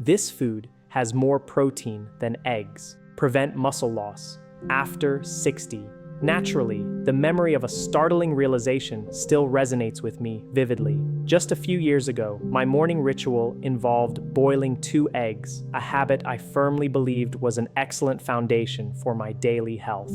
This food has more protein than eggs. Prevent muscle loss after 60. Naturally, the memory of a startling realization still resonates with me vividly. Just a few years ago, my morning ritual involved boiling 2 eggs, a habit I firmly believed was an excellent foundation for my daily health.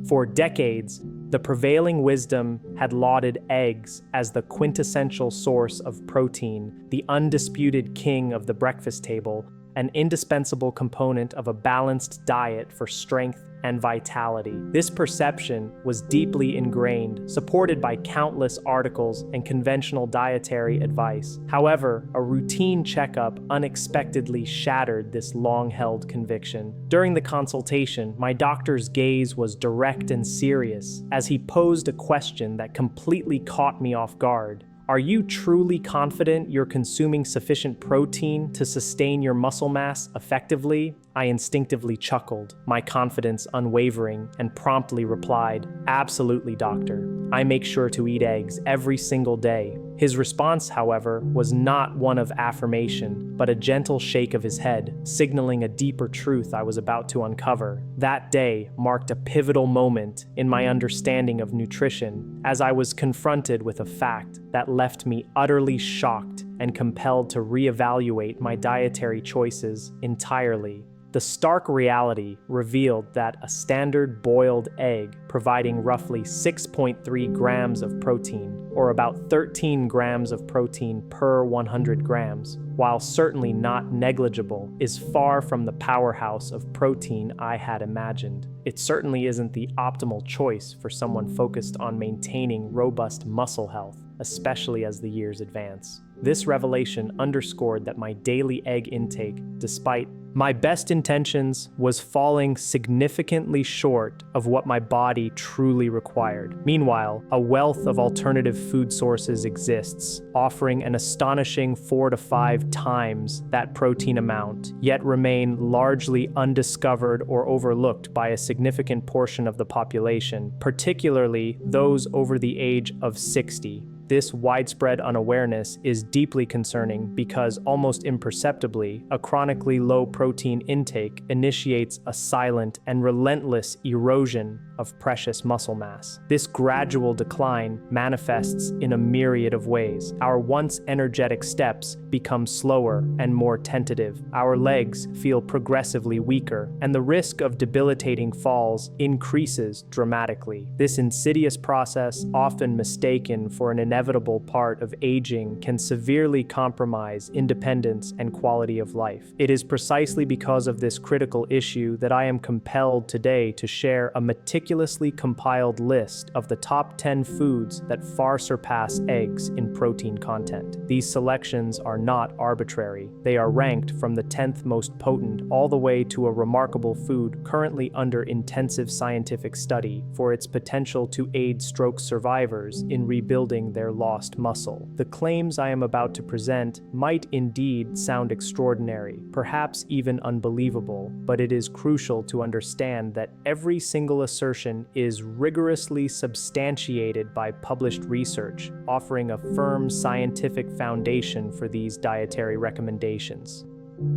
For decades, the prevailing wisdom had lauded eggs as the quintessential source of protein, the undisputed king of the breakfast table, an indispensable component of a balanced diet for strength and vitality. This perception was deeply ingrained, supported by countless articles and conventional dietary advice. However, a routine checkup unexpectedly shattered this long-held conviction. During the consultation, my doctor's gaze was direct and serious as he posed a question that completely caught me off guard. Are you truly confident you're consuming sufficient protein to sustain your muscle mass effectively? I instinctively chuckled, my confidence unwavering, and promptly replied, "Absolutely, doctor. I make sure to eat eggs every single day." His response, however, was not one of affirmation, but a gentle shake of his head, signaling a deeper truth I was about to uncover. That day marked a pivotal moment in my understanding of nutrition, as I was confronted with a fact that left me utterly shocked and compelled to reevaluate my dietary choices entirely. The stark reality revealed that a standard boiled egg providing roughly 6.3 grams of protein, or about 13 grams of protein per 100 grams, while certainly not negligible, is far from the powerhouse of protein I had imagined. It certainly isn't the optimal choice for someone focused on maintaining robust muscle health, especially as the years advance. This revelation underscored that my daily egg intake, despite my best intentions, was falling significantly short of what my body truly required. Meanwhile, a wealth of alternative food sources exists, offering an astonishing 4 to 5 times that protein amount, yet remain largely undiscovered or overlooked by a significant portion of the population, particularly those over the age of 60. This widespread unawareness is deeply concerning because almost imperceptibly, a chronically low protein intake initiates a silent and relentless erosion of precious muscle mass. This gradual decline manifests in a myriad of ways. Our once energetic steps become slower and more tentative. Our legs feel progressively weaker, and the risk of debilitating falls increases dramatically. This insidious process, often mistaken for an inevitable part of aging, can severely compromise independence and quality of life. It is precisely because of this critical issue that I am compelled today to share a meticulously compiled list of the top 10 foods that far surpass eggs in protein content. These selections are not arbitrary. They are ranked from the 10th most potent all the way to a remarkable food currently under intensive scientific study for its potential to aid stroke survivors in rebuilding their lost muscle. The claims I am about to present might indeed sound extraordinary, perhaps even unbelievable, but it is crucial to understand that every single assertion is rigorously substantiated by published research, offering a firm scientific foundation for these dietary recommendations.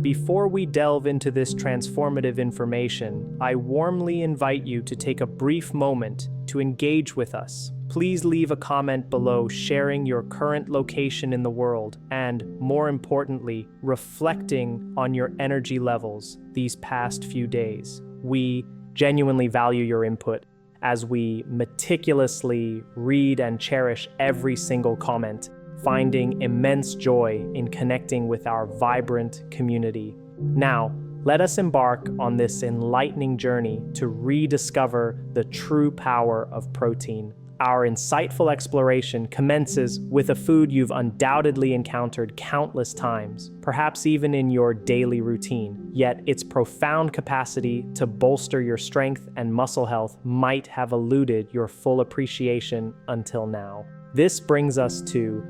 Before we delve into this transformative information, I warmly invite you to take a brief moment to engage with us. Please leave a comment below sharing your current location in the world and, more importantly, reflecting on your energy levels these past few days. We genuinely value your input as we meticulously read and cherish every single comment, finding immense joy in connecting with our vibrant community. Now, let us embark on this enlightening journey to rediscover the true power of protein. Our insightful exploration commences with a food you've undoubtedly encountered countless times, perhaps even in your daily routine, yet its profound capacity to bolster your strength and muscle health might have eluded your full appreciation until now. This brings us to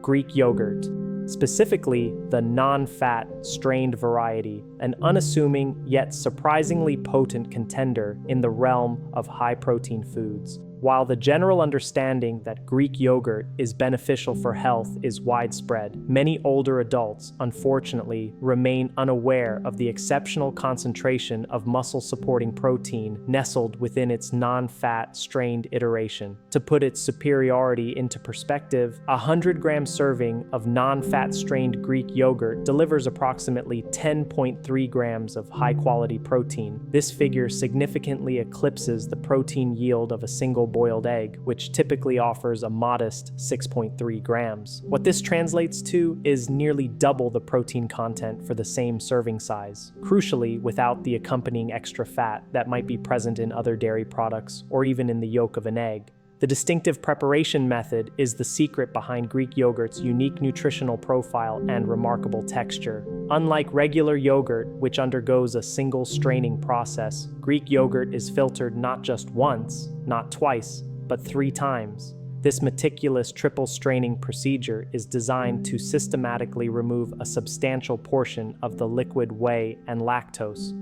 Greek yogurt, specifically the non-fat strained variety, an unassuming yet surprisingly potent contender in the realm of high-protein foods. While the general understanding that Greek yogurt is beneficial for health is widespread, many older adults, unfortunately, remain unaware of the exceptional concentration of muscle-supporting protein nestled within its non-fat strained iteration. To put its superiority into perspective, a 100-gram serving of non-fat strained Greek yogurt delivers approximately 10.3 grams of high-quality protein. This figure significantly eclipses the protein yield of a single boiled egg, which typically offers a modest 6.3 grams. What this translates to is nearly double the protein content for the same serving size, crucially without the accompanying extra fat that might be present in other dairy products or even in the yolk of an egg. The distinctive preparation method is the secret behind Greek yogurt's unique nutritional profile and remarkable texture. Unlike regular yogurt, which undergoes a single straining process, Greek yogurt is filtered not just once, not twice, but 3 times. This meticulous triple straining procedure is designed to systematically remove a substantial portion of the liquid whey and lactose.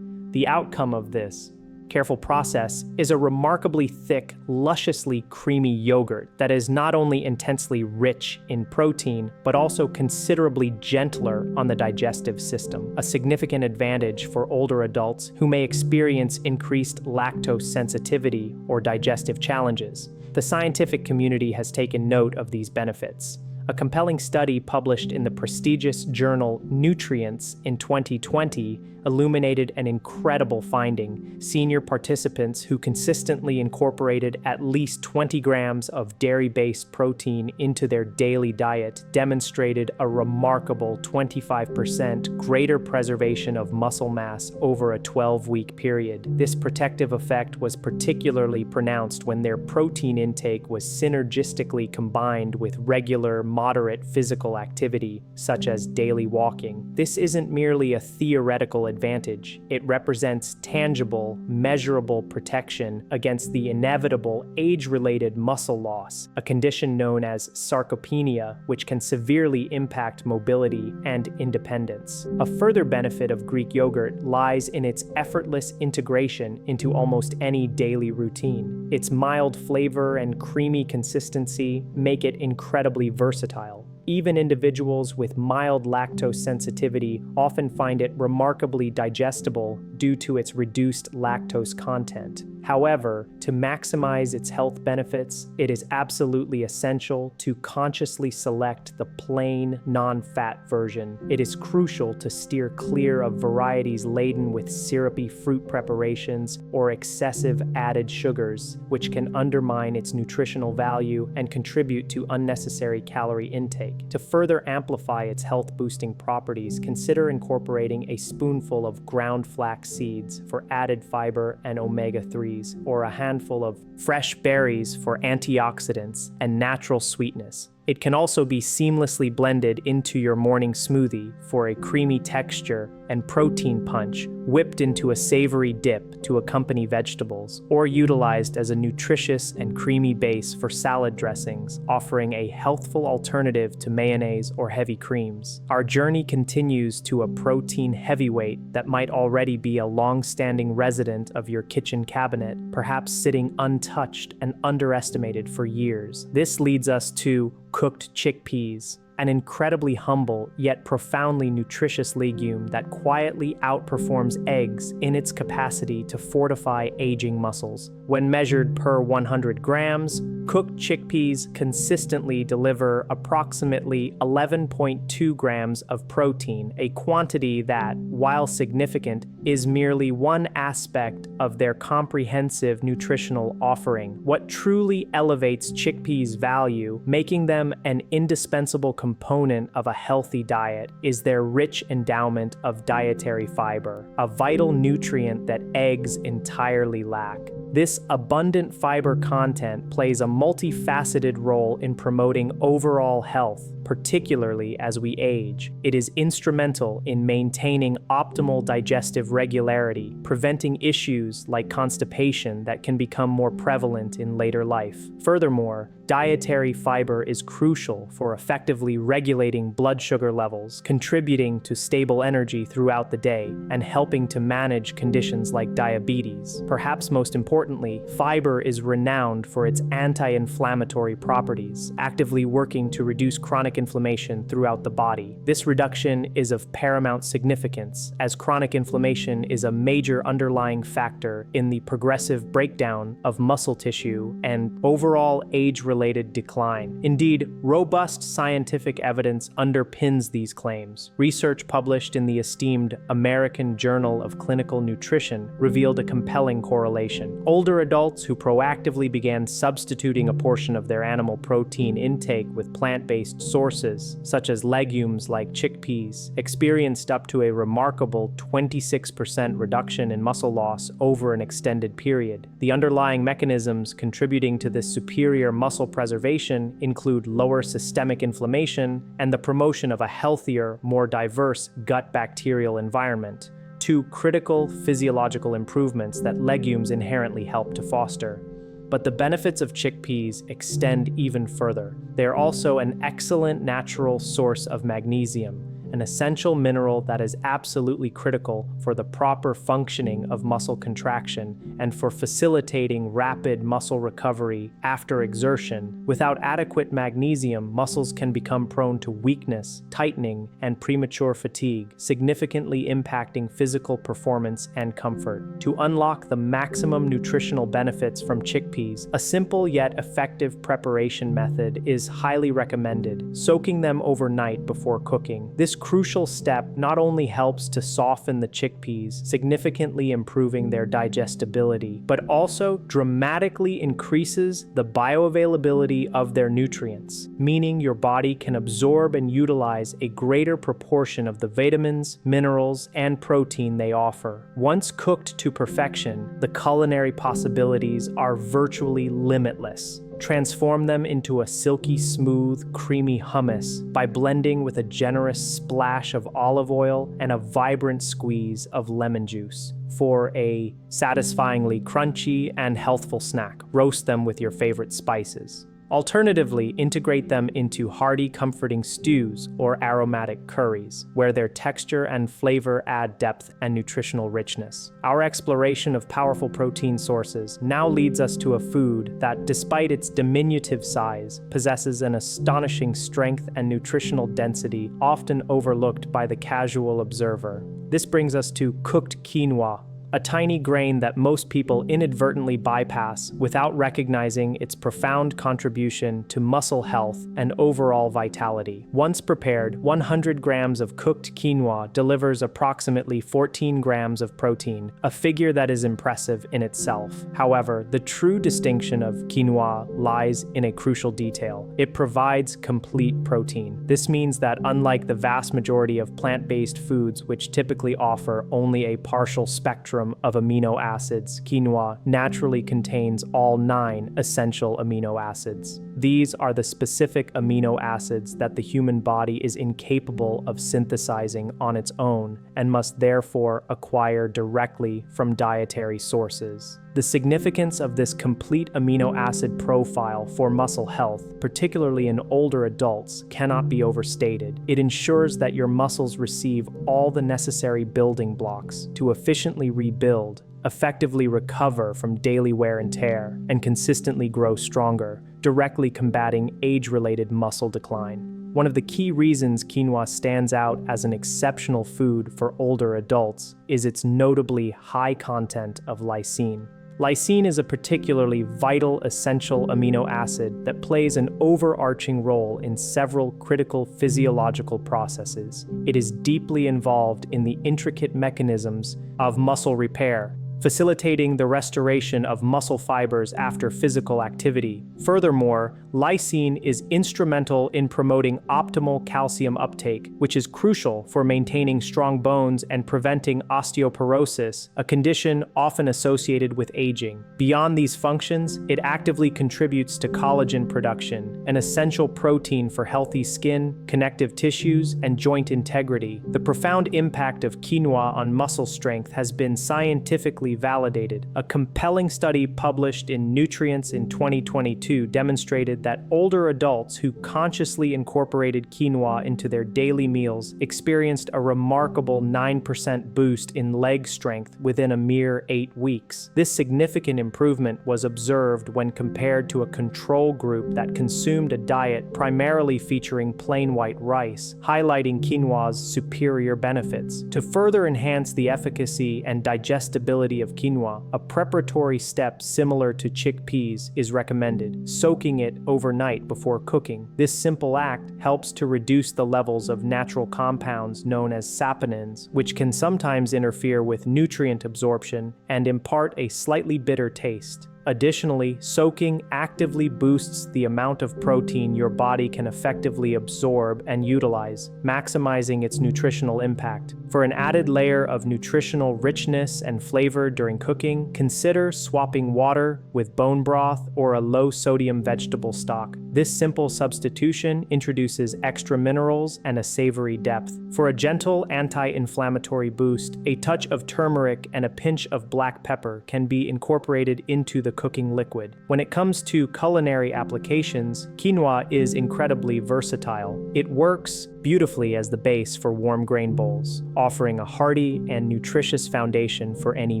The outcome of this careful process is a remarkably thick, lusciously creamy yogurt that is not only intensely rich in protein, but also considerably gentler on the digestive system, a significant advantage for older adults who may experience increased lactose sensitivity or digestive challenges. The scientific community has taken note of these benefits. A compelling study published in the prestigious journal Nutrients in 2020 illuminated an incredible finding. Senior participants who consistently incorporated at least 20 grams of dairy-based protein into their daily diet demonstrated a remarkable 25% greater preservation of muscle mass over a 12-week period. This protective effect was particularly pronounced when their protein intake was synergistically combined with regular, moderate physical activity, such as daily walking. This isn't merely a theoretical advantage. It represents tangible, measurable protection against the inevitable age-related muscle loss, a condition known as sarcopenia, which can severely impact mobility and independence. A further benefit of Greek yogurt lies in its effortless integration into almost any daily routine. Its mild flavor and creamy consistency make it incredibly versatile. Even individuals with mild lactose sensitivity often find it remarkably digestible due to its reduced lactose content. However, to maximize its health benefits, it is absolutely essential to consciously select the plain, non-fat version. It is crucial to steer clear of varieties laden with syrupy fruit preparations or excessive added sugars, which can undermine its nutritional value and contribute to unnecessary calorie intake. To further amplify its health-boosting properties, consider incorporating a spoonful of ground flax seeds for added fiber and omega-3, or a handful of fresh berries for antioxidants and natural sweetness. It can also be seamlessly blended into your morning smoothie for a creamy texture and protein punch, whipped into a savory dip to accompany vegetables, or utilized as a nutritious and creamy base for salad dressings, offering a healthful alternative to mayonnaise or heavy creams. Our journey continues to a protein heavyweight that might already be a long-standing resident of your kitchen cabinet, perhaps sitting untouched and underestimated for years. This leads us to cooked chickpeas, an incredibly humble yet profoundly nutritious legume that quietly outperforms eggs in its capacity to fortify aging muscles. When measured per 100 grams, cooked chickpeas consistently deliver approximately 11.2 grams of protein, a quantity that, while significant, is merely one aspect of their comprehensive nutritional offering. What truly elevates chickpeas' value, making them an indispensable component of a healthy diet, is their rich endowment of dietary fiber, a vital nutrient that eggs entirely lack. This abundant fiber content plays a multifaceted role in promoting overall health, particularly as we age. It is instrumental in maintaining optimal digestive regularity, preventing issues like constipation that can become more prevalent in later life. Furthermore, dietary fiber is crucial for effectively regulating blood sugar levels, contributing to stable energy throughout the day, and helping to manage conditions like diabetes. Perhaps most importantly, importantly, fiber is renowned for its anti-inflammatory properties, actively working to reduce chronic inflammation throughout the body. This reduction is of paramount significance, as chronic inflammation is a major underlying factor in the progressive breakdown of muscle tissue and overall age-related decline. Indeed, robust scientific evidence underpins these claims. Research published in the esteemed American Journal of Clinical Nutrition revealed a compelling correlation. Older adults who proactively began substituting a portion of their animal protein intake with plant-based sources, such as legumes like chickpeas, experienced up to a remarkable 26% reduction in muscle loss over an extended period. The underlying mechanisms contributing to this superior muscle preservation include lower systemic inflammation and the promotion of a healthier, more diverse gut bacterial environment, two critical physiological improvements that legumes inherently help to foster. But the benefits of chickpeas extend even further. They are also an excellent natural source of magnesium, an essential mineral that is absolutely critical for the proper functioning of muscle contraction and for facilitating rapid muscle recovery after exertion. Without adequate magnesium, muscles can become prone to weakness, tightening, and premature fatigue, significantly impacting physical performance and comfort. To unlock the maximum nutritional benefits from chickpeas, a simple yet effective preparation method is highly recommended: soaking them overnight before cooking. This crucial step not only helps to soften the chickpeas, significantly improving their digestibility, but also dramatically increases the bioavailability of their nutrients, meaning your body can absorb and utilize a greater proportion of the vitamins, minerals, and protein they offer. Once cooked to perfection, the culinary possibilities are virtually limitless. Transform them into a silky smooth, creamy hummus by blending with a generous splash of olive oil and a vibrant squeeze of lemon juice. For a satisfyingly crunchy and healthful snack, roast them with your favorite spices. Alternatively, integrate them into hearty, comforting stews or aromatic curries, where their texture and flavor add depth and nutritional richness. Our exploration of powerful protein sources now leads us to a food that, despite its diminutive size, possesses an astonishing strength and nutritional density often overlooked by the casual observer. This brings us to cooked quinoa, a tiny grain that most people inadvertently bypass without recognizing its profound contribution to muscle health and overall vitality. Once prepared, 100 grams of cooked quinoa delivers approximately 14 grams of protein, a figure that is impressive in itself. However, the true distinction of quinoa lies in a crucial detail. It provides complete protein. This means that unlike the vast majority of plant-based foods, which typically offer only a partial spectrum of amino acids, quinoa naturally contains all 9 essential amino acids. These are the specific amino acids that the human body is incapable of synthesizing on its own and must therefore acquire directly from dietary sources. The significance of this complete amino acid profile for muscle health, particularly in older adults, cannot be overstated. It ensures that your muscles receive all the necessary building blocks to efficiently rebuild, effectively recover from daily wear and tear, and consistently grow stronger, directly combating age-related muscle decline. One of the key reasons quinoa stands out as an exceptional food for older adults is its notably high content of lysine. Lysine is a particularly vital essential amino acid that plays an overarching role in several critical physiological processes. It is deeply involved in the intricate mechanisms of muscle repair, facilitating the restoration of muscle fibers after physical activity. Furthermore, lysine is instrumental in promoting optimal calcium uptake, which is crucial for maintaining strong bones and preventing osteoporosis, a condition often associated with aging. Beyond these functions, it actively contributes to collagen production, an essential protein for healthy skin, connective tissues, and joint integrity. The profound impact of quinoa on muscle strength has been scientifically scientifically validated. A compelling study published in Nutrients in 2022 demonstrated that older adults who consciously incorporated quinoa into their daily meals experienced a remarkable 9% boost in leg strength within a mere 8 weeks. This significant improvement was observed when compared to a control group that consumed a diet primarily featuring plain white rice, highlighting quinoa's superior benefits. To further enhance the efficacy and digestibility of quinoa, a preparatory step similar to chickpeas is recommended, soaking it overnight before cooking. This simple act helps to reduce the levels of natural compounds known as saponins, which can sometimes interfere with nutrient absorption and impart a slightly bitter taste. Additionally, soaking actively boosts the amount of protein your body can effectively absorb and utilize, maximizing its nutritional impact. For an added layer of nutritional richness and flavor during cooking, consider swapping water with bone broth or a low-sodium vegetable stock. This simple substitution introduces extra minerals and a savory depth. For a gentle anti-inflammatory boost, a touch of turmeric and a pinch of black pepper can be incorporated into the cooking liquid. When it comes to culinary applications, quinoa is incredibly versatile. It works beautifully as the base for warm grain bowls, offering a hearty and nutritious foundation for any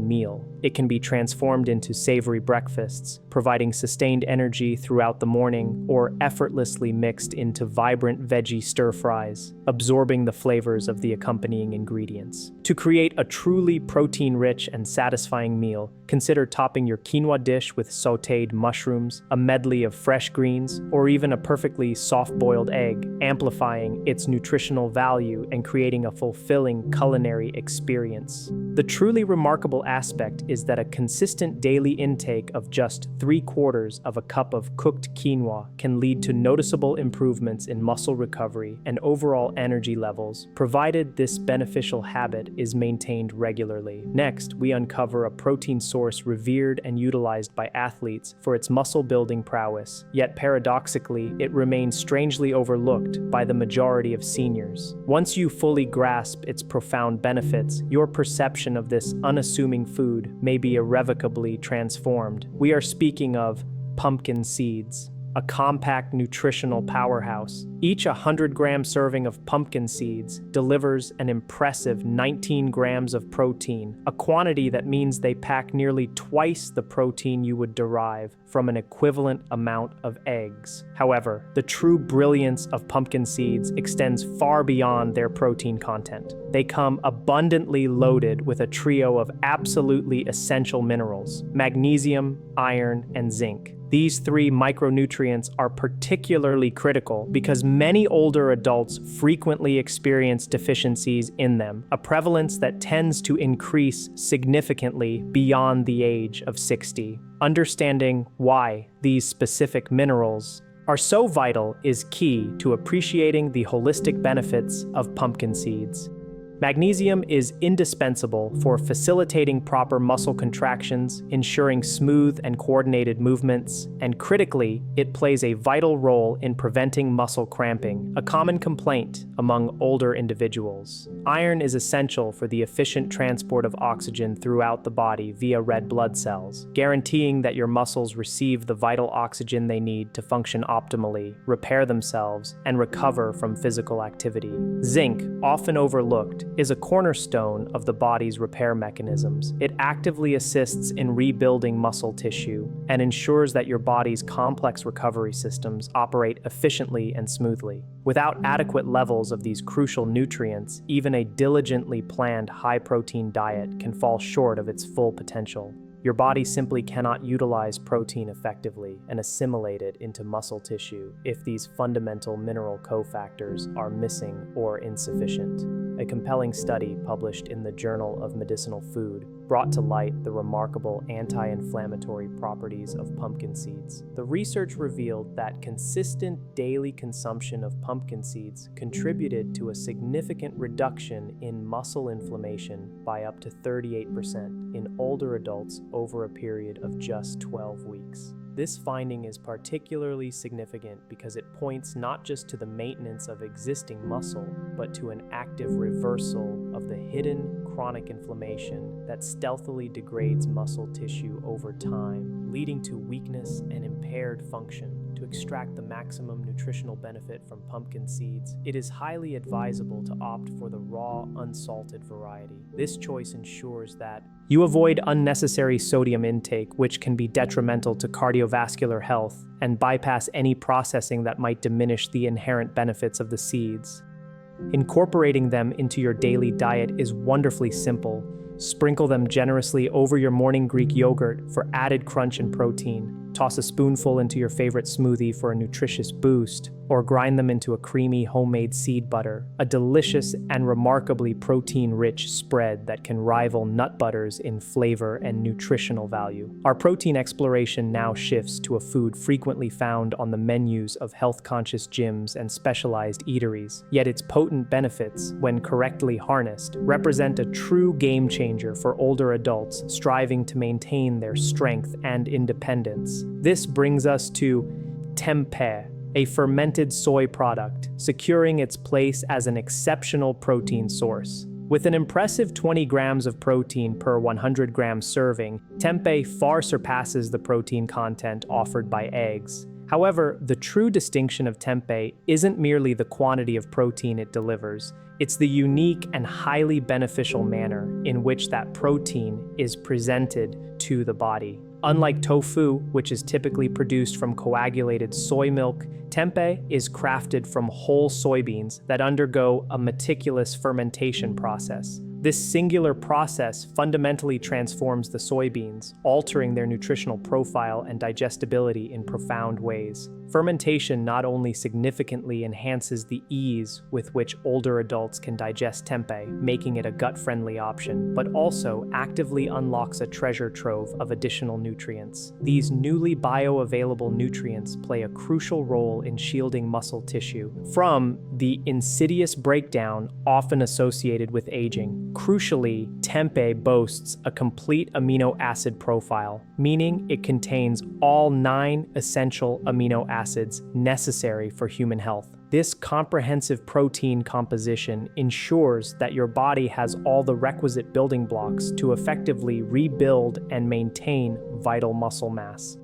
meal. It can be transformed into savory breakfasts, providing sustained energy throughout the morning, or effortlessly mixed into vibrant veggie stir-fries, absorbing the flavors of the accompanying ingredients. To create a truly protein-rich and satisfying meal, consider topping your quinoa dish with sautéed mushrooms, a medley of fresh greens, or even a perfectly soft-boiled egg, amplifying its nutritional value and creating a fulfilling culinary experience. The truly remarkable aspect is that a consistent daily intake of just 3/4 of a cup of cooked quinoa can lead to noticeable improvements in muscle recovery and overall energy levels, provided this beneficial habit is maintained regularly. Next, we uncover a protein source revered and utilized by athletes for its muscle-building prowess, yet paradoxically, it remains strangely overlooked by the majority of seniors. Once you fully grasp its profound benefits, your perception of this unassuming food may be irrevocably transformed. We are speaking of pumpkin seeds, a compact nutritional powerhouse. Each 100-gram serving of pumpkin seeds delivers an impressive 19 grams of protein, a quantity that means they pack nearly twice the protein you would derive from an equivalent amount of eggs. However, the true brilliance of pumpkin seeds extends far beyond their protein content. They come abundantly loaded with a trio of absolutely essential minerals: magnesium, iron, and zinc. These 3 micronutrients are particularly critical because many older adults frequently experience deficiencies in them, a prevalence that tends to increase significantly beyond the age of 60. Understanding why these specific minerals are so vital is key to appreciating the holistic benefits of pumpkin seeds. Magnesium is indispensable for facilitating proper muscle contractions, ensuring smooth and coordinated movements, and critically, it plays a vital role in preventing muscle cramping, a common complaint among older individuals. Iron is essential for the efficient transport of oxygen throughout the body via red blood cells, guaranteeing that your muscles receive the vital oxygen they need to function optimally, repair themselves, and recover from physical activity. Zinc, often overlooked, is a cornerstone of the body's repair mechanisms. It actively assists in rebuilding muscle tissue and ensures that your body's complex recovery systems operate efficiently and smoothly. Without adequate levels of these crucial nutrients, even a diligently planned high-protein diet can fall short of its full potential. Your body simply cannot utilize protein effectively and assimilate it into muscle tissue if these fundamental mineral cofactors are missing or insufficient. A compelling study published in the Journal of Medicinal Food brought to light the remarkable anti-inflammatory properties of pumpkin seeds. The research revealed that consistent daily consumption of pumpkin seeds contributed to a significant reduction in muscle inflammation by up to 38% in older adults over a period of just 12 weeks. This finding is particularly significant because it points not just to the maintenance of existing muscle, but to an active reversal of the hidden chronic inflammation that stealthily degrades muscle tissue over time, leading to weakness and impaired function. To extract the maximum nutritional benefit from pumpkin seeds, it is highly advisable to opt for the raw, unsalted variety. This choice ensures that you avoid unnecessary sodium intake, which can be detrimental to cardiovascular health, and bypass any processing that might diminish the inherent benefits of the seeds. Incorporating them into your daily diet is wonderfully simple. Sprinkle them generously over your morning Greek yogurt for added crunch and protein. Toss a spoonful into your favorite smoothie for a nutritious boost, or grind them into a creamy homemade seed butter, a delicious and remarkably protein-rich spread that can rival nut butters in flavor and nutritional value. Our protein exploration now shifts to a food frequently found on the menus of health-conscious gyms and specialized eateries, yet its potent benefits, when correctly harnessed, represent a true game changer for older adults striving to maintain their strength and independence. This brings us to Tempeh, a fermented soy product, securing its place as an exceptional protein source. With an impressive 20 grams of protein per 100 gram serving, Tempeh far surpasses the protein content offered by eggs. However, the true distinction of Tempeh isn't merely the quantity of protein it delivers, it's the unique and highly beneficial manner in which that protein is presented to the body. Unlike tofu, which is typically produced from coagulated soy milk, tempeh is crafted from whole soybeans that undergo a meticulous fermentation process. This singular process fundamentally transforms the soybeans, altering their nutritional profile and digestibility in profound ways. Fermentation not only significantly enhances the ease with which older adults can digest tempeh, making it a gut-friendly option, but also actively unlocks a treasure trove of additional nutrients. These newly bioavailable nutrients play a crucial role in shielding muscle tissue from the insidious breakdown often associated with aging. Crucially, tempeh boasts a complete amino acid profile, meaning it contains all 9 essential amino acids necessary for human health. This comprehensive protein composition ensures that your body has all the requisite building blocks to effectively rebuild and maintain vital muscle mass.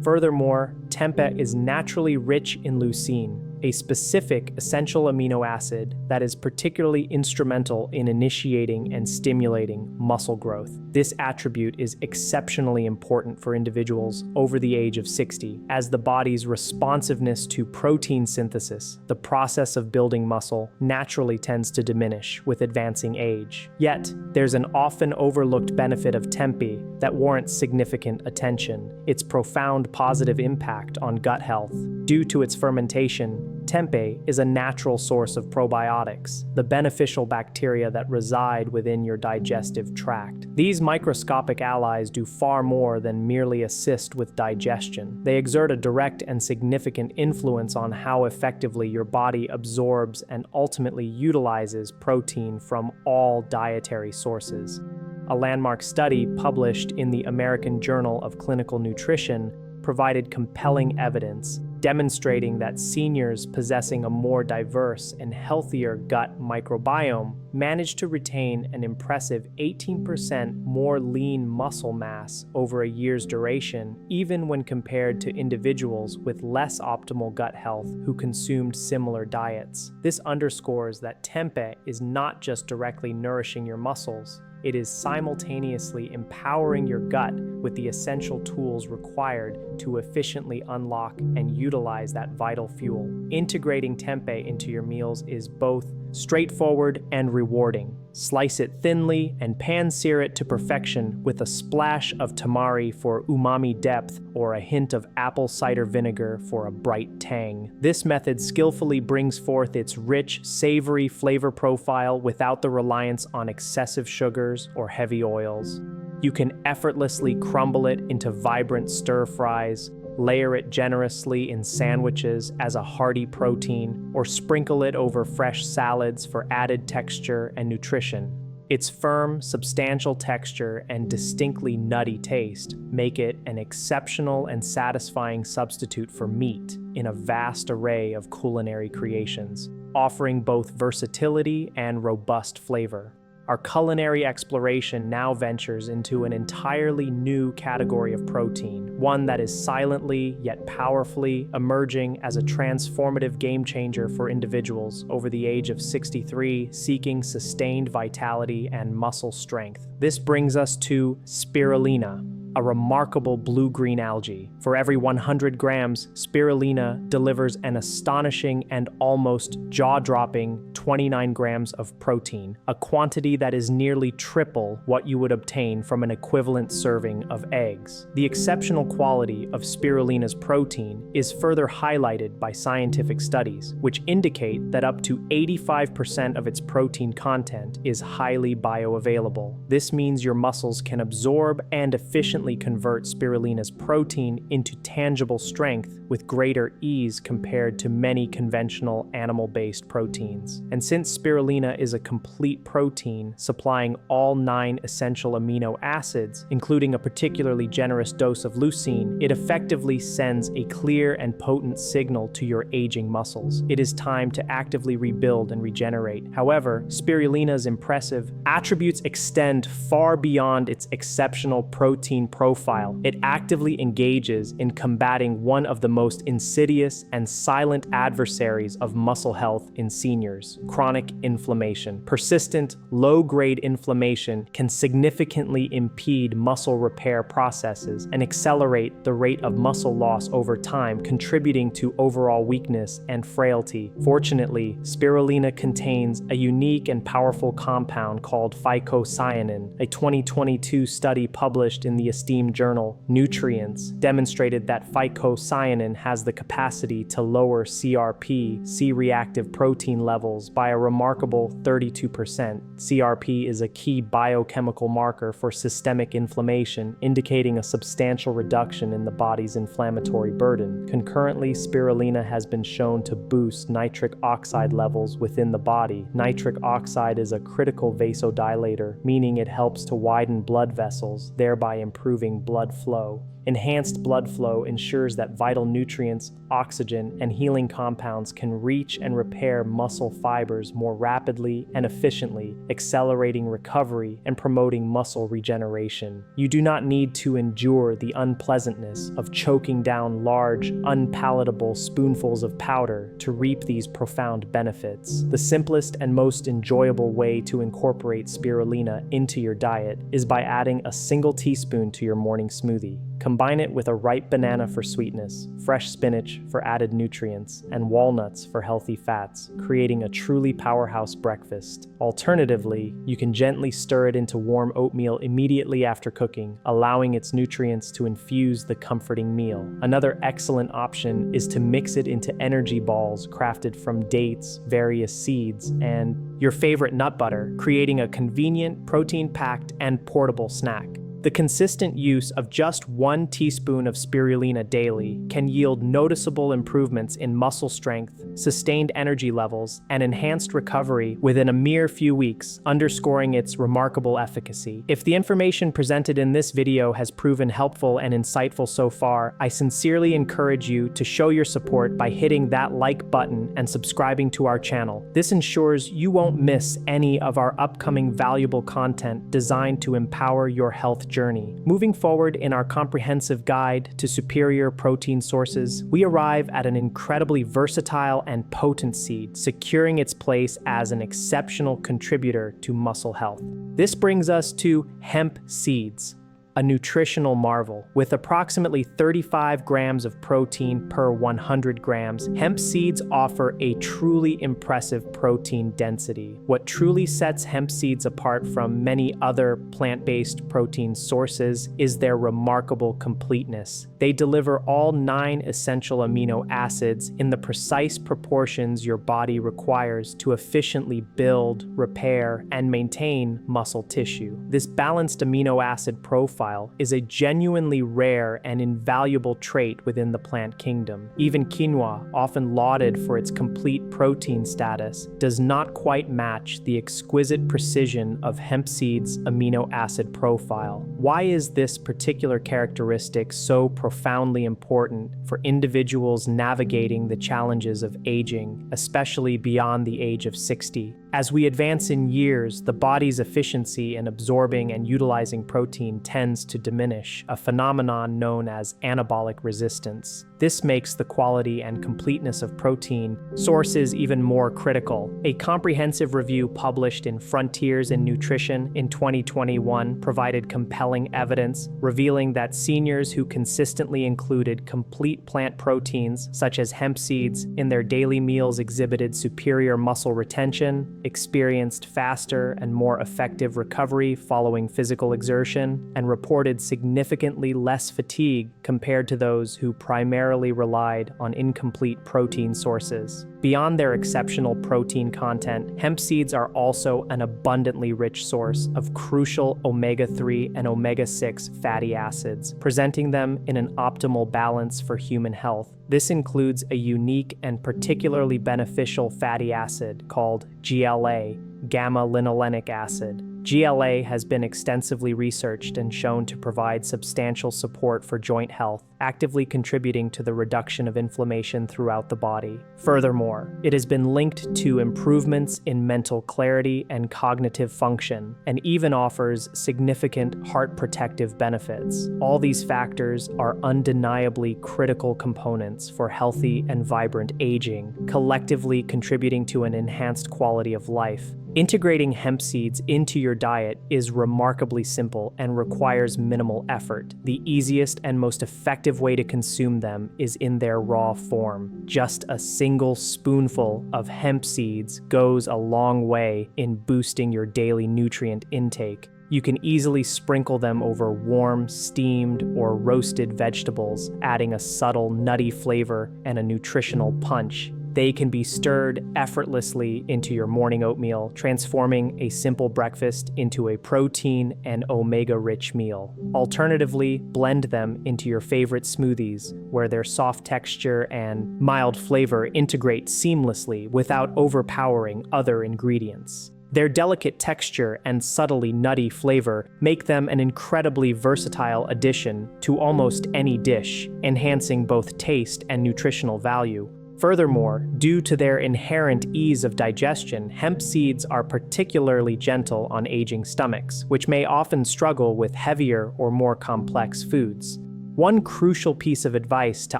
Furthermore, tempeh is naturally rich in leucine, a specific essential amino acid that is particularly instrumental in initiating and stimulating muscle growth. This attribute is exceptionally important for individuals over the age of 60, as the body's responsiveness to protein synthesis, the process of building muscle, naturally tends to diminish with advancing age. Yet, there's an often overlooked benefit of tempeh that warrants significant attention: its profound positive impact on gut health. Due to its fermentation, tempeh is a natural source of probiotics, the beneficial bacteria that reside within your digestive tract. These microscopic allies do far more than merely assist with digestion. They exert a direct and significant influence on how effectively your body absorbs and ultimately utilizes protein from all dietary sources. A landmark study published in the American Journal of Clinical Nutrition provided compelling evidence demonstrating that seniors possessing a more diverse and healthier gut microbiome managed to retain an impressive 18% more lean muscle mass over a year's duration, even when compared to individuals with less optimal gut health who consumed similar diets. This underscores that tempeh is not just directly nourishing your muscles, it is simultaneously empowering your gut with the essential tools required to efficiently unlock and utilize that vital fuel. Integrating tempeh into your meals is both straightforward and rewarding. Slice it thinly and pan-sear it to perfection with a splash of tamari for umami depth or a hint of apple cider vinegar for a bright tang. This method skillfully brings forth its rich, savory flavor profile without the reliance on excessive sugars or heavy oils. You can effortlessly crumble it into vibrant stir-fries, layer it generously in sandwiches as a hearty protein, or sprinkle it over fresh salads for added texture and nutrition. Its firm, substantial texture and distinctly nutty taste make it an exceptional and satisfying substitute for meat in a vast array of culinary creations, offering both versatility and robust flavor. our culinary exploration now ventures into an entirely new category of protein, one that is silently yet powerfully emerging as a transformative game changer for individuals over the age of 63 seeking sustained vitality and muscle strength. This brings us to spirulina, a remarkable blue-green algae. For every 100 grams, spirulina delivers an astonishing and almost jaw-dropping 29 grams of protein, a quantity that is nearly triple what you would obtain from an equivalent serving of eggs. The exceptional quality of spirulina's protein is further highlighted by scientific studies, which indicate that up to 85% of its protein content is highly bioavailable. This means your muscles can absorb and efficiently convert spirulina's protein into tangible strength with greater ease compared to many conventional animal-based proteins. And since spirulina is a complete protein supplying all 9 essential amino acids, including a particularly generous dose of leucine, it effectively sends a clear and potent signal to your aging muscles. It is time to actively rebuild and regenerate. However, spirulina's impressive attributes extend far beyond its exceptional protein profile. It actively engages in combating one of the most insidious and silent adversaries of muscle health in seniors: chronic inflammation. Persistent, low-grade inflammation can significantly impede muscle repair processes and accelerate the rate of muscle loss over time, contributing to overall weakness and frailty. Fortunately, spirulina contains a unique and powerful compound called phycocyanin. A 2022 study published in the esteemed journal Nutrients demonstrated that phycocyanin has the capacity to lower CRP, C-reactive protein levels, by a remarkable 32%. CRP is a key biochemical marker for systemic inflammation, indicating a substantial reduction in the body's inflammatory burden. Concurrently, spirulina has been shown to boost nitric oxide levels within the body. Nitric oxide is a critical vasodilator, meaning it helps to widen blood vessels, thereby improving blood flow. Enhanced blood flow ensures that vital nutrients, oxygen, and healing compounds can reach and repair muscle fibers more rapidly and efficiently, accelerating recovery and promoting muscle regeneration. You do not need to endure the unpleasantness of choking down large, unpalatable spoonfuls of powder to reap these profound benefits. The simplest and most enjoyable way to incorporate spirulina into your diet is by adding a single teaspoon to your morning smoothie. Combine it with a ripe banana for sweetness, fresh spinach for added nutrients, and walnuts for healthy fats, creating a truly powerhouse breakfast. Alternatively, you can gently stir it into warm oatmeal immediately after cooking, allowing its nutrients to infuse the comforting meal. Another excellent option is to mix it into energy balls crafted from dates, various seeds, and your favorite nut butter, creating a convenient, protein-packed, and portable snack. The consistent use of just 1 teaspoon of spirulina daily can yield noticeable improvements in muscle strength, sustained energy levels, and enhanced recovery within a mere few weeks, underscoring its remarkable efficacy. If the information presented in this video has proven helpful and insightful so far, I sincerely encourage you to show your support by hitting that like button and subscribing to our channel. This ensures you won't miss any of our upcoming valuable content designed to empower your health journey. Moving forward in our comprehensive guide to superior protein sources, we arrive at an incredibly versatile and potent seed, securing its place as an exceptional contributor to muscle health. This brings us to hemp seeds, a nutritional marvel. With approximately 35 grams of protein per 100 grams, hemp seeds offer a truly impressive protein density. What truly sets hemp seeds apart from many other plant-based protein sources is their remarkable completeness. They deliver all 9 essential amino acids in the precise proportions your body requires to efficiently build, repair, and maintain muscle tissue. This balanced amino acid profile is a genuinely rare and invaluable trait within the plant kingdom. Even quinoa, often lauded for its complete protein status, does not quite match the exquisite precision of hemp seeds' amino acid profile. Why is this particular characteristic so profoundly important for individuals navigating the challenges of aging, especially beyond the age of 60? As we advance in years, the body's efficiency in absorbing and utilizing protein tends to diminish, a phenomenon known as anabolic resistance. This makes the quality and completeness of protein sources even more critical. A comprehensive review published in Frontiers in Nutrition in 2021 provided compelling evidence, revealing that seniors who consistently included complete plant proteins, such as hemp seeds, in their daily meals exhibited superior muscle retention, experienced faster and more effective recovery following physical exertion, and reported significantly less fatigue compared to those who primarily relied on incomplete protein sources. Beyond their exceptional protein content, hemp seeds are also an abundantly rich source of crucial omega-3 and omega-6 fatty acids, presenting them in an optimal balance for human health. This includes a unique and particularly beneficial fatty acid called GLA, gamma-linolenic acid. GLA has been extensively researched and shown to provide substantial support for joint health, actively contributing to the reduction of inflammation throughout the body. Furthermore, it has been linked to improvements in mental clarity and cognitive function, and even offers significant heart protective benefits. All these factors are undeniably critical components for healthy and vibrant aging, collectively contributing to an enhanced quality of life. Integrating hemp seeds into your diet is remarkably simple and requires minimal effort. The easiest and most effective way to consume them is in their raw form. Just a single spoonful of hemp seeds goes a long way in boosting your daily nutrient intake. You can easily sprinkle them over warm, steamed, or roasted vegetables, adding a subtle, nutty flavor and a nutritional punch. They can be stirred effortlessly into your morning oatmeal, transforming a simple breakfast into a protein and omega-rich meal. Alternatively, blend them into your favorite smoothies, where their soft texture and mild flavor integrate seamlessly without overpowering other ingredients. Their delicate texture and subtly nutty flavor make them an incredibly versatile addition to almost any dish, enhancing both taste and nutritional value. Furthermore, due to their inherent ease of digestion, hemp seeds are particularly gentle on aging stomachs, which may often struggle with heavier or more complex foods. One crucial piece of advice to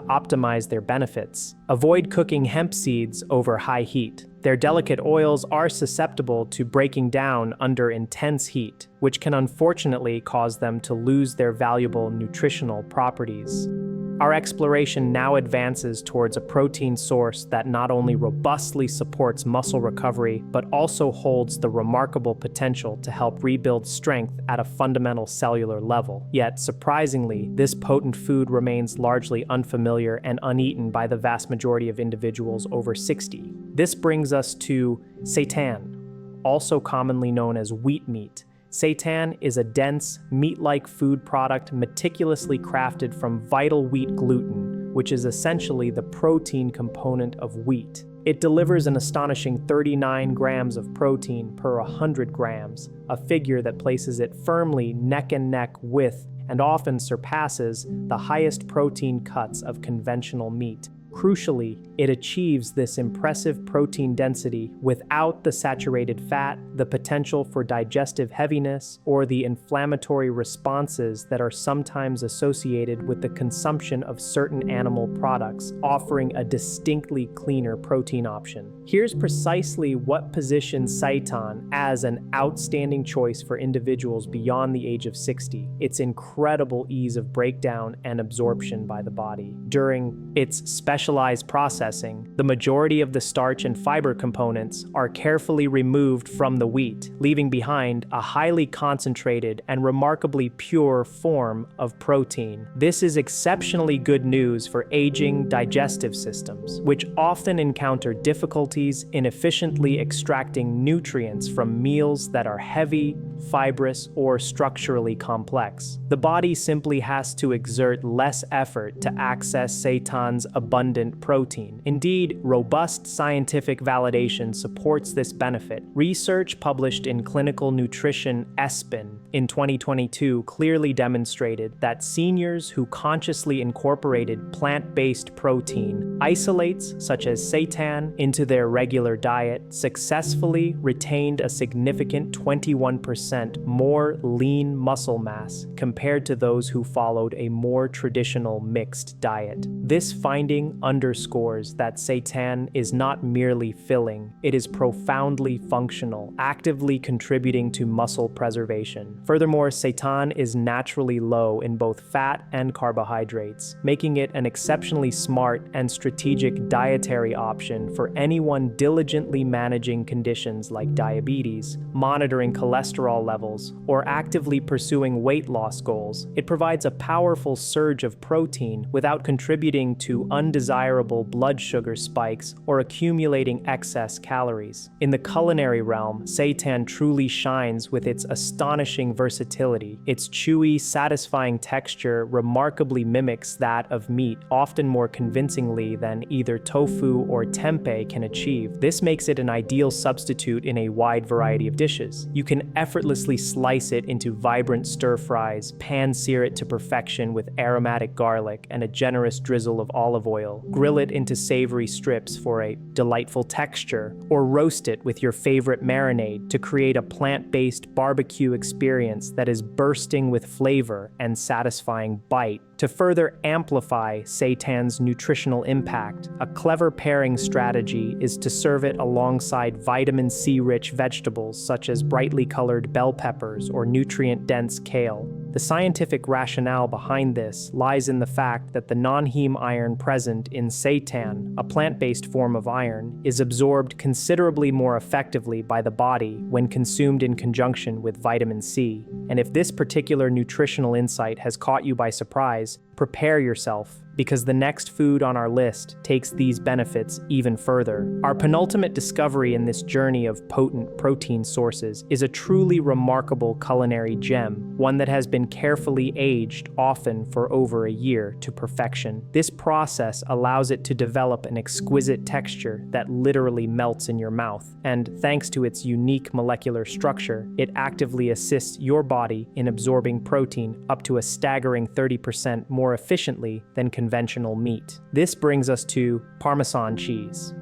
optimize their benefits: avoid cooking hemp seeds over high heat. Their delicate oils are susceptible to breaking down under intense heat, which can unfortunately cause them to lose their valuable nutritional properties. Our exploration now advances towards a protein source that not only robustly supports muscle recovery, but also holds the remarkable potential to help rebuild strength at a fundamental cellular level. Yet, surprisingly, this potent food remains largely unfamiliar and uneaten by the vast majority of individuals over 60. This brings us to Seitan, also commonly known as wheat meat. Seitan is a dense, meat-like food product meticulously crafted from vital wheat gluten, which is essentially the protein component of wheat. It delivers an astonishing 39 grams of protein per 100 grams, a figure that places it firmly neck and neck with and often surpasses the highest protein cuts of conventional meat. Crucially, it achieves this impressive protein density without the saturated fat, the potential for digestive heaviness, or the inflammatory responses that are sometimes associated with the consumption of certain animal products, offering a distinctly cleaner protein option. Here's precisely what positions Seitan as an outstanding choice for individuals beyond the age of 60: its incredible ease of breakdown and absorption by the body. During its specialized processing, the majority of the starch and fiber components are carefully removed from the wheat, leaving behind a highly concentrated and remarkably pure form of protein. This is exceptionally good news for aging digestive systems, which often encounter difficulties in efficiently extracting nutrients from meals that are heavy, fibrous, or structurally complex. The body simply has to exert less effort to access Seitan's abundant abundant protein. Indeed, robust scientific validation supports this benefit. Research published in Clinical Nutrition ESPN in 2022 clearly demonstrated that seniors who consciously incorporated plant-based protein, isolates such as seitan, into their regular diet successfully retained a significant 21% more lean muscle mass compared to those who followed a more traditional mixed diet. This finding underscores that seitan is not merely filling, it is profoundly functional, actively contributing to muscle preservation. Furthermore, seitan is naturally low in both fat and carbohydrates, making it an exceptionally smart and strategic dietary option for anyone diligently managing conditions like diabetes, monitoring cholesterol levels, or actively pursuing weight loss goals. It provides a powerful surge of protein without contributing to undesirable blood sugar spikes or accumulating excess calories. In the culinary realm, seitan truly shines with its astonishing versatility. Its chewy, satisfying texture remarkably mimics that of meat, often more convincingly than either tofu or tempeh can achieve. This makes it an ideal substitute in a wide variety of dishes. You can effortlessly slice it into vibrant stir-fries, pan-sear it to perfection with aromatic garlic and a generous drizzle of olive oil, grill it into savory strips for a delightful texture, or roast it with your favorite marinade to create a plant-based barbecue experience that is bursting with flavor and satisfying bite. To further amplify seitan's nutritional impact, a clever pairing strategy is to serve it alongside vitamin C-rich vegetables such as brightly colored bell peppers or nutrient-dense kale. The scientific rationale behind this lies in the fact that the non-heme iron present in seitan, a plant-based form of iron, is absorbed considerably more effectively by the body when consumed in conjunction with vitamin C. And if this particular nutritional insight has caught you by surprise, prepare yourself, because the next food on our list takes these benefits even further. Our penultimate discovery in this journey of potent protein sources is a truly remarkable culinary gem, one that has been carefully aged, often for over a year, to perfection. This process allows it to develop an exquisite texture that literally melts in your mouth, and thanks to its unique molecular structure, it actively assists your body in absorbing protein up to a staggering 30% more efficiently than conventional meat. This brings us to Parmesan cheese,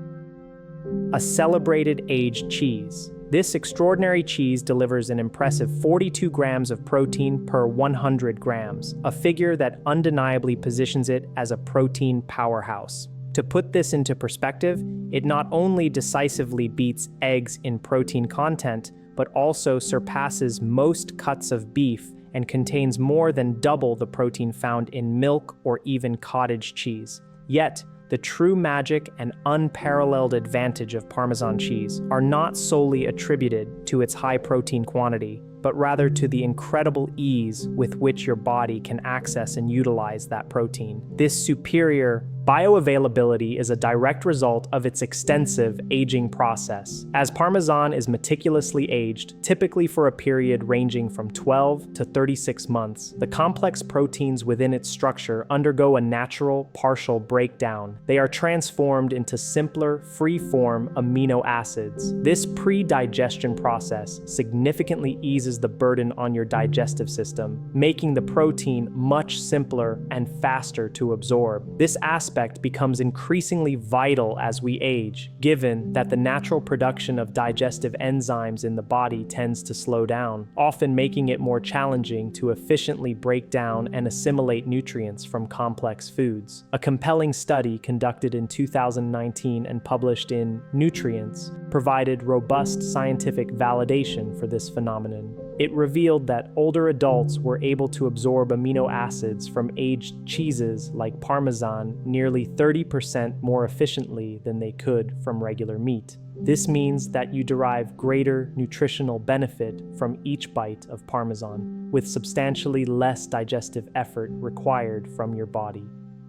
a celebrated aged cheese. This extraordinary cheese delivers an impressive 42 grams of protein per 100 grams, a figure that undeniably positions it as a protein powerhouse. To put this into perspective, it not only decisively beats eggs in protein content, but also surpasses most cuts of beef and contains more than double the protein found in milk or even cottage cheese. Yet, the true magic and unparalleled advantage of Parmesan cheese are not solely attributed to its high protein quantity, but rather to the incredible ease with which your body can access and utilize that protein. This superior bioavailability is a direct result of its extensive aging process. As Parmesan is meticulously aged, typically for a period ranging from 12 to 36 months, the complex proteins within its structure undergo a natural, partial breakdown. They are transformed into simpler, free-form amino acids. This pre-digestion process significantly eases the burden on your digestive system, making the protein much simpler and faster to absorb. This aspect becomes increasingly vital as we age, given that the natural production of digestive enzymes in the body tends to slow down, often making it more challenging to efficiently break down and assimilate nutrients from complex foods. A compelling study conducted in 2019 and published in Nutrients provided robust scientific validation for this phenomenon. It revealed that older adults were able to absorb amino acids from aged cheeses like Parmesan nearly 30% more efficiently than they could from regular meat. This means that you derive greater nutritional benefit from each bite of Parmesan, with substantially less digestive effort required from your body.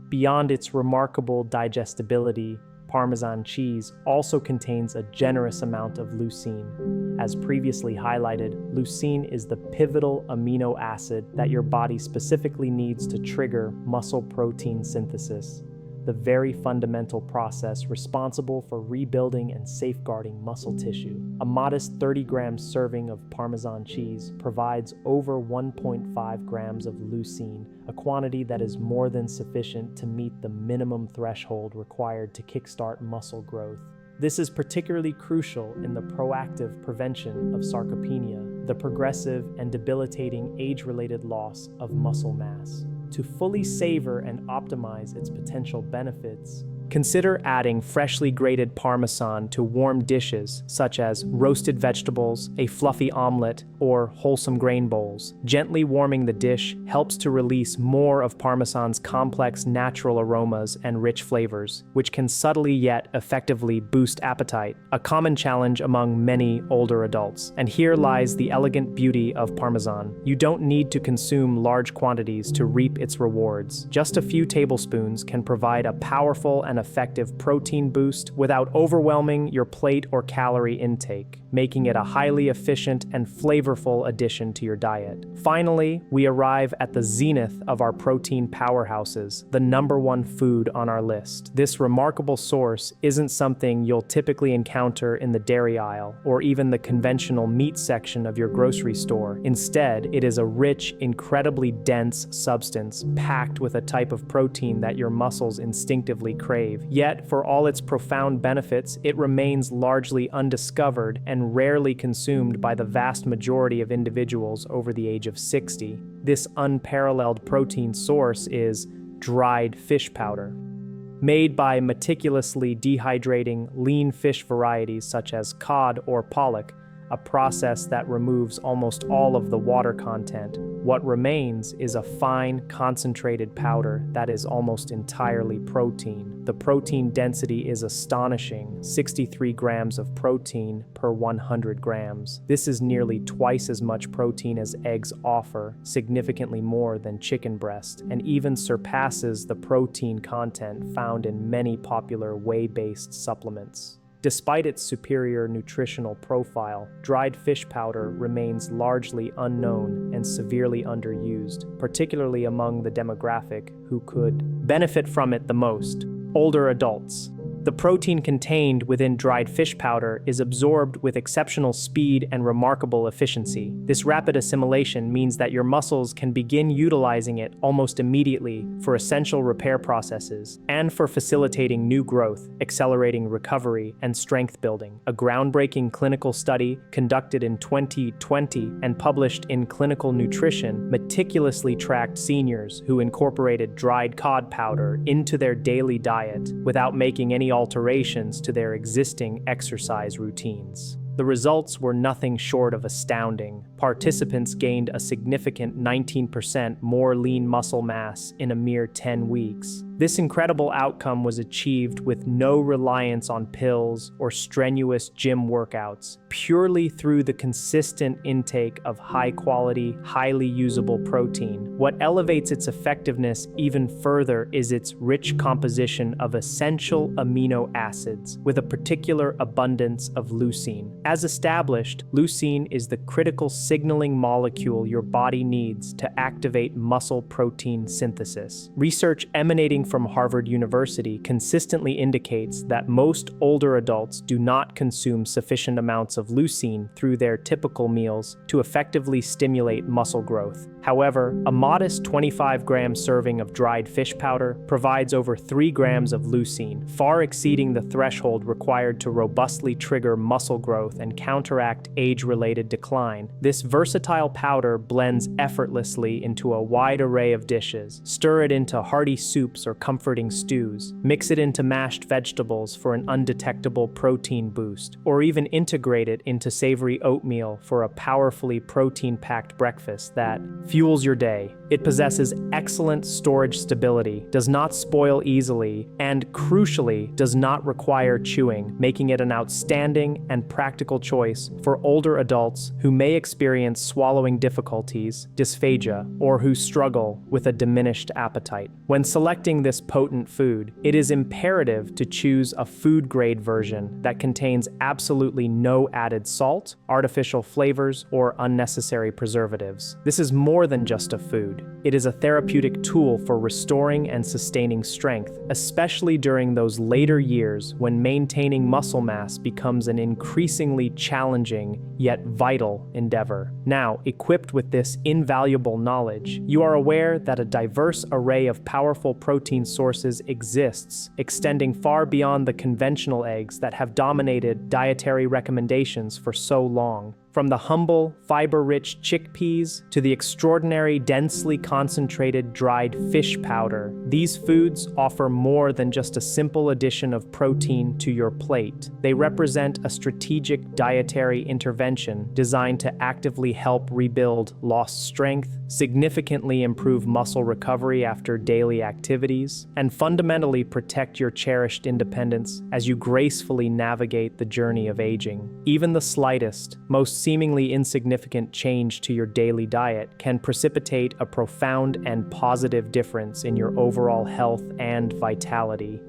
Beyond its remarkable digestibility, Parmesan cheese also contains a generous amount of leucine. As previously highlighted, leucine is the pivotal amino acid that your body specifically needs to trigger muscle protein synthesis. the very fundamental process responsible for rebuilding and safeguarding muscle tissue. A modest 30-gram serving of Parmesan cheese provides over 1.5 grams of leucine, a quantity that is more than sufficient to meet the minimum threshold required to kickstart muscle growth. This is particularly crucial in the proactive prevention of sarcopenia, the progressive and debilitating age-related loss of muscle mass. To fully savor and optimize its potential benefits, consider adding freshly grated Parmesan to warm dishes such as roasted vegetables, a fluffy omelet, or wholesome grain bowls. Gently warming the dish helps to release more of Parmesan's complex natural aromas and rich flavors, which can subtly yet effectively boost appetite, a common challenge among many older adults. And here lies the elegant beauty of Parmesan. You don't need to consume large quantities to reap its rewards. Just a few tablespoons can provide a powerful and effective protein boost without overwhelming your plate or calorie intake, making it a highly efficient and flavorful addition to your diet. Finally, we arrive at the zenith of our protein powerhouses, the #1 food on our list. This remarkable source isn't something you'll typically encounter in the dairy aisle or even the conventional meat section of your grocery store. Instead, it is a rich, incredibly dense substance packed with a type of protein that your muscles instinctively crave. Yet, for all its profound benefits, it remains largely undiscovered and rarely consumed by the vast majority of individuals over the age of 60. This unparalleled protein source is dried fish powder. Made by meticulously dehydrating lean fish varieties such as cod or pollock, a process that removes almost all of the water content. What remains is a fine, concentrated powder that is almost entirely protein. The protein density is astonishing, 63 grams of protein per 100 grams. This is nearly twice as much protein as eggs offer, significantly more than chicken breast, and even surpasses the protein content found in many popular whey-based supplements. Despite its superior nutritional profile, dried fish powder remains largely unknown and severely underused, particularly among the demographic who could benefit from it the most: older adults. The protein contained within dried fish powder is absorbed with exceptional speed and remarkable efficiency. This rapid assimilation means that your muscles can begin utilizing it almost immediately for essential repair processes and for facilitating new growth, accelerating recovery, and strength building. A groundbreaking clinical study conducted in 2020 and published in Clinical Nutrition meticulously tracked seniors who incorporated dried cod powder into their daily diet without making any alterations to their existing exercise routines. The results were nothing short of astounding. Participants gained a significant 19% more lean muscle mass in a mere 10 weeks. This incredible outcome was achieved with no reliance on pills or strenuous gym workouts, purely through the consistent intake of high-quality, highly usable protein. What elevates its effectiveness even further is its rich composition of essential amino acids, with a particular abundance of leucine. As established, leucine is the critical signaling molecule your body needs to activate muscle protein synthesis. Research emanating from Harvard University consistently indicates that most older adults do not consume sufficient amounts of leucine through their typical meals to effectively stimulate muscle growth. However, a modest 25-gram serving of dried fish powder provides over 3 grams of leucine, far exceeding the threshold required to robustly trigger muscle growth and counteract age-related decline. This versatile powder blends effortlessly into a wide array of dishes. Stir it into hearty soups or comforting stews. Mix it into mashed vegetables for an undetectable protein boost, or even integrate it into savory oatmeal for a powerfully protein-packed breakfast that fuels your day. It possesses excellent storage stability, does not spoil easily, and crucially, does not require chewing, making it an outstanding and practical practical choice for older adults who may experience swallowing difficulties, dysphagia, or who struggle with a diminished appetite. When selecting this potent food, it is imperative to choose a food-grade version that contains absolutely no added salt, artificial flavors, or unnecessary preservatives. This is more than just a food. It is a therapeutic tool for restoring and sustaining strength, especially during those later years when maintaining muscle mass becomes an increasingly challenging yet vital endeavor. Now, equipped with this invaluable knowledge, you are aware that a diverse array of powerful protein sources exists, extending far beyond the conventional eggs that have dominated dietary recommendations for so long. From the humble, fiber-rich chickpeas to the extraordinary, densely concentrated dried fish powder, these foods offer more than just a simple addition of protein to your plate. They represent a strategic dietary intervention designed to actively help rebuild lost strength, significantly improve muscle recovery after daily activities, and fundamentally protect your cherished independence as you gracefully navigate the journey of aging. Even the slightest, most seemingly insignificant change to your daily diet can precipitate a profound and positive difference in your overall health and vitality.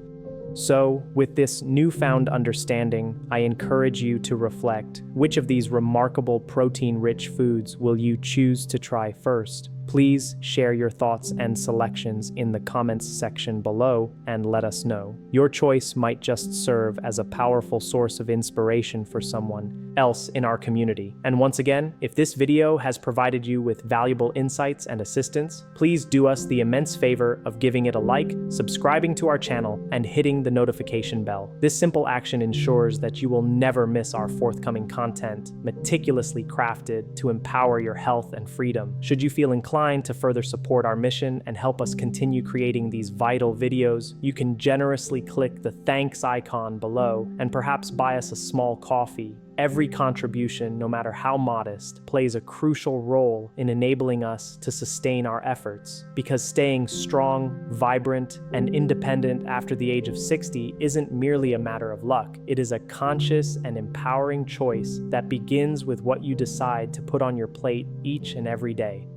So, with this newfound understanding, I encourage you to reflect: which of these remarkable protein-rich foods will you choose to try first? Please share your thoughts and selections in the comments section below and let us know. Your choice might just serve as a powerful source of inspiration for someone else in our community. And once again, if this video has provided you with valuable insights and assistance, please do us the immense favor of giving it a like, subscribing to our channel, and hitting the notification bell. This simple action ensures that you will never miss our forthcoming content, meticulously crafted to empower your health and freedom. Should you feel inclined to further support our mission and help us continue creating these vital videos, you can generously click the thanks icon below and perhaps buy us a small coffee. Every contribution, no matter how modest, plays a crucial role in enabling us to sustain our efforts, because staying strong, vibrant, and independent after the age of 60 isn't merely a matter of luck. It is a conscious and empowering choice that begins with what you decide to put on your plate each and every day.